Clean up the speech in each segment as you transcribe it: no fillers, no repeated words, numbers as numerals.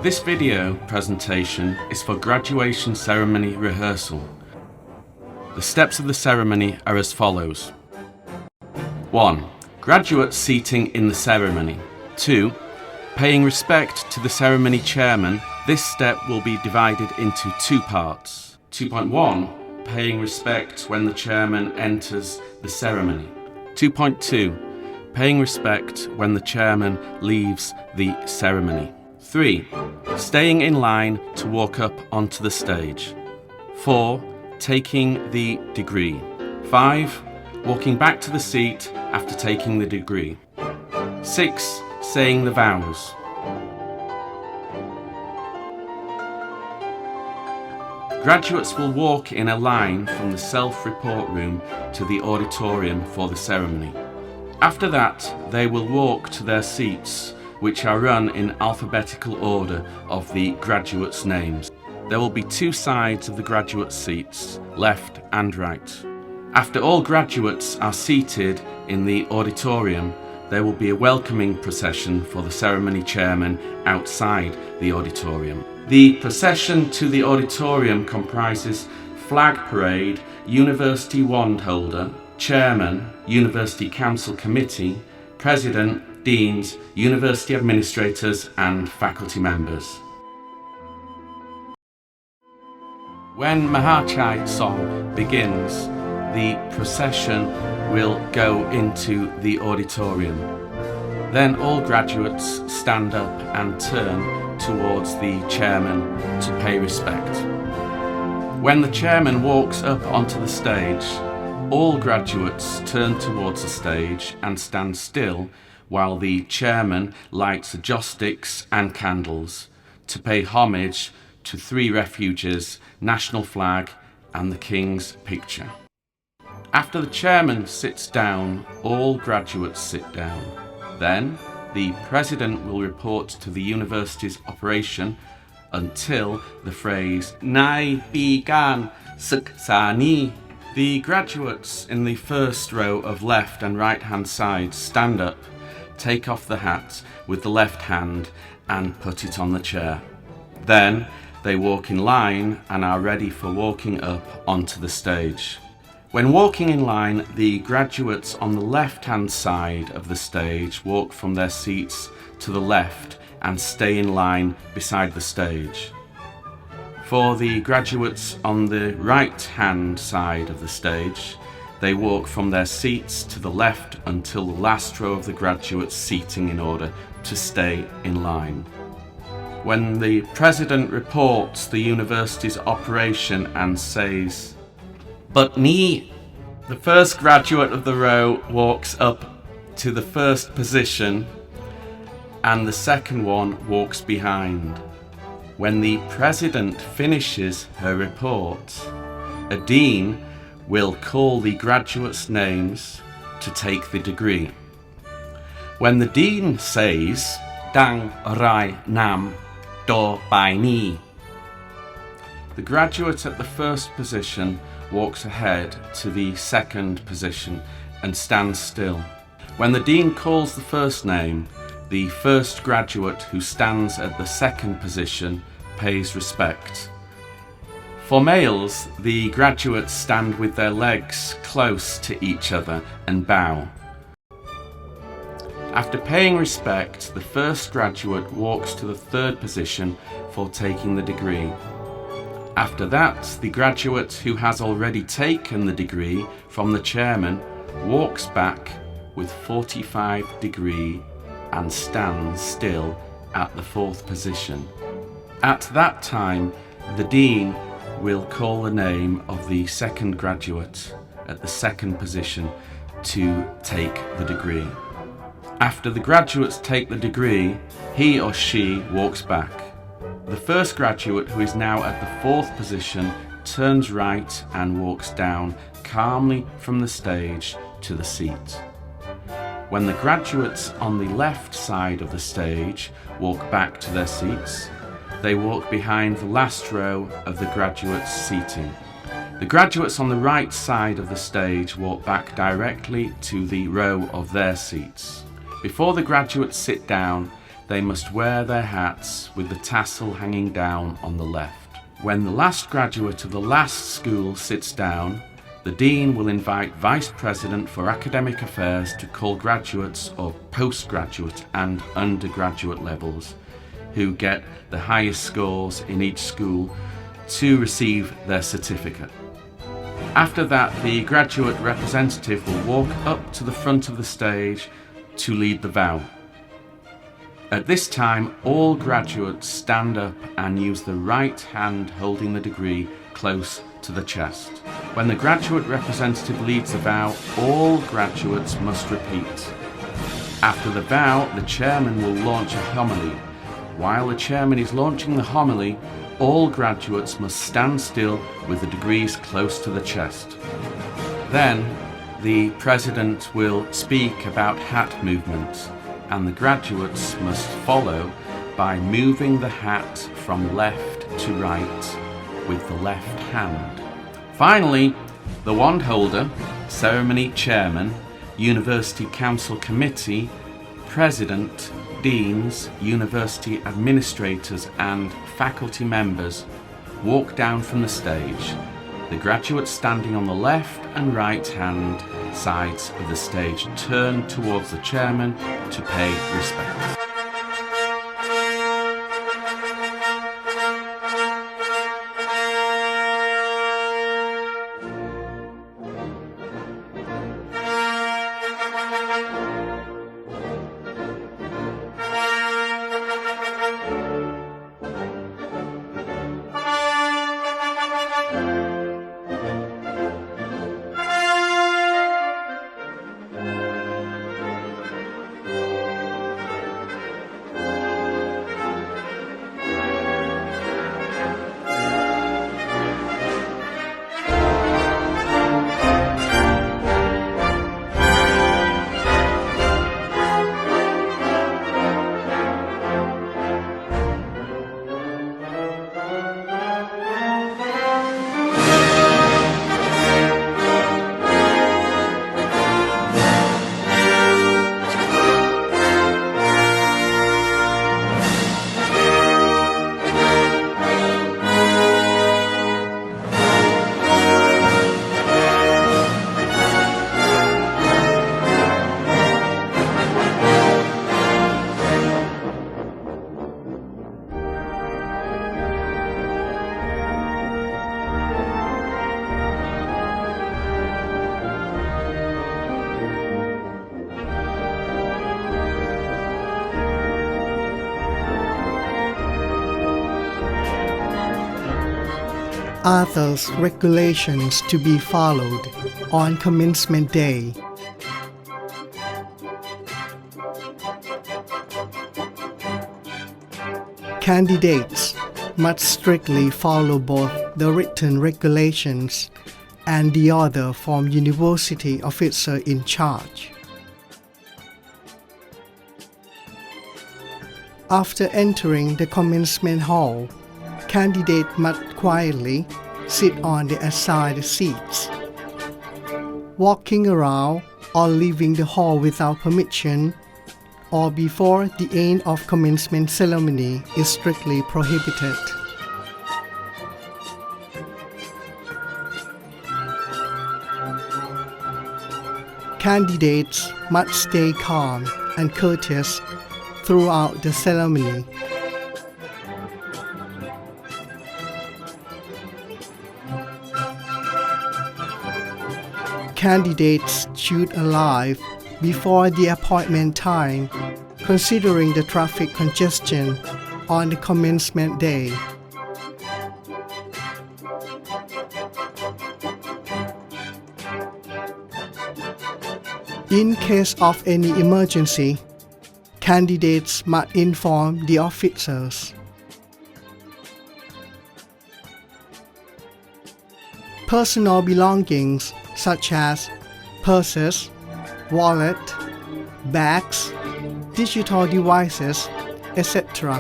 This video presentation is for graduation ceremony rehearsal. The steps of the ceremony are as follows. 1. Graduate seating in the ceremony. 2. Paying respect to the ceremony chairman. This step will be divided into two parts. 2.1. Paying respect when the chairman enters the ceremony. 2.2. Paying respect when the chairman leaves the ceremony. 3. Staying in line to walk up onto the stage. 4. Taking the degree. 5. Walking back to the seat after taking the degree. 6. Saying the vows. Graduates will walk in a line from the self-report room to the auditorium for the ceremony. After that, they will walk to their seats, which are run in alphabetical order of the graduates' names. There will be two sides of the graduate seats, left and right. After all graduates are seated in the auditorium, there will be a welcoming procession for the ceremony chairman outside the auditorium. The procession to the auditorium comprises flag parade, university wand holder, chairman, university council committee, president, deans, university administrators and faculty members. When Mahachai song begins, the procession will go into the auditorium. Then all graduates stand up and turn towards the chairman to pay respect. When the chairman walks up onto the stage, all graduates turn towards the stage and stand still while the chairman lights the joss sticks and candles to pay homage to three refuges, national flag and the King's picture. After the chairman sits down, all graduates sit down. Then the president will report to the university's operation until the phrase Nai Pigan Suksani. The graduates in the first row of left and right hand sides stand up, take off the hat with the left hand and put it on the chair. Then they walk in line and are ready for walking up onto the stage. When walking in line, the graduates on the left-hand side of the stage walk from their seats to the left and stay in line beside the stage. For the graduates on the right-hand side of the stage, they walk from their seats to the left until the last row of the graduates seating in order to stay in line. When the president reports the university's operation and says, "But me," the first graduate of the row walks up to the first position and the second one walks behind. When the president finishes her report, a dean will call the graduates' names to take the degree. When the dean says, "Dang Rai Nam Do Bai Ni," the graduate at the first position walks ahead to the second position and stands still. When the dean calls the first name, the first graduate who stands at the second position pays respect. For males, the graduates stand with their legs close to each other and bow. After paying respect, the first graduate walks to the third position for taking the degree. After that, the graduate who has already taken the degree from the chairman walks back with 45 degree and stands still at the fourth position. At that time, the dean will call the name of the second graduate at the second position to take the degree. After the graduates take the degree, he or she walks back. The first graduate, who is now at the fourth position, turns right and walks down calmly from the stage to the seat. When the graduates on the left side of the stage walk back to their seats, they walk behind the last row of the graduates' seating. The graduates on the right side of the stage walk back directly to the row of their seats. Before the graduates sit down, they must wear their hats with the tassel hanging down on the left. When the last graduate of the last school sits down, the Dean will invite Vice President for Academic Affairs to call graduates of postgraduate and undergraduate levels who get the highest scores in each school to receive their certificate. After that, the graduate representative will walk up to the front of the stage to lead the vow. At this time, all graduates stand up and use the right hand holding the degree close to the chest. When the graduate representative leads the vow, all graduates must repeat. After the vow, the chairman will launch a homily. While the chairman is launching the homily, all graduates must stand still with the degrees close to the chest. Then, the president will speak about hat movements, and the graduates must follow by moving the hat from left to right with the left hand. Finally, the wand holder, ceremony chairman, University Council Committee, president, deans, university administrators and faculty members walk down from the stage. The graduates standing on the left and right hand sides of the stage turn towards the chairman to pay respect. Are those regulations to be followed on commencement day? Candidates must strictly follow both the written regulations and the order from university officer in charge. After entering the commencement hall, candidate must quietly sit on the assigned seats. Walking around or leaving the hall without permission or before the end of commencement ceremony is strictly prohibited. Candidates must stay calm and courteous throughout the ceremony. Candidates should arrive before the appointment time, considering the traffic congestion on the commencement day. In case of any emergency, candidates must inform the officers. Personal belongings such as purses, wallet, bags, digital devices, etc.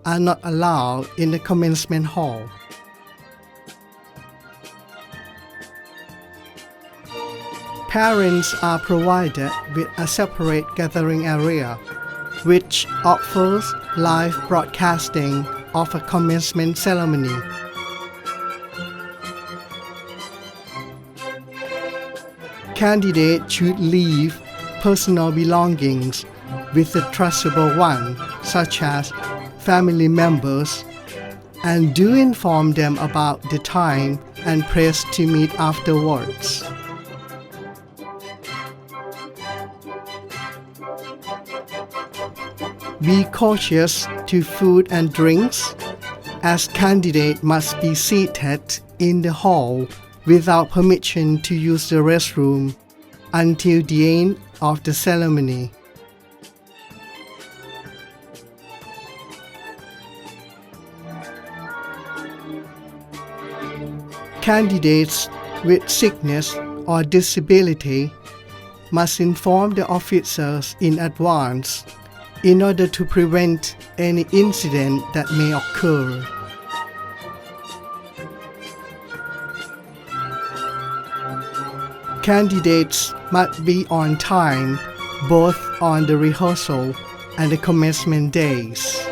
are not allowed in the commencement hall. Parents are provided with a separate gathering area which offers live broadcasting of a commencement ceremony. Candidates should leave personal belongings with a trustable one, such as family members, and do inform them about the time and place to meet afterwards. Be cautious to food and drinks, as candidates must be seated in the hall without permission to use the restroom until the end of the ceremony. Candidates with sickness or disability must inform the officers in advance in order to prevent any incident that may occur. Candidates must be on time both on the rehearsal and the commencement days.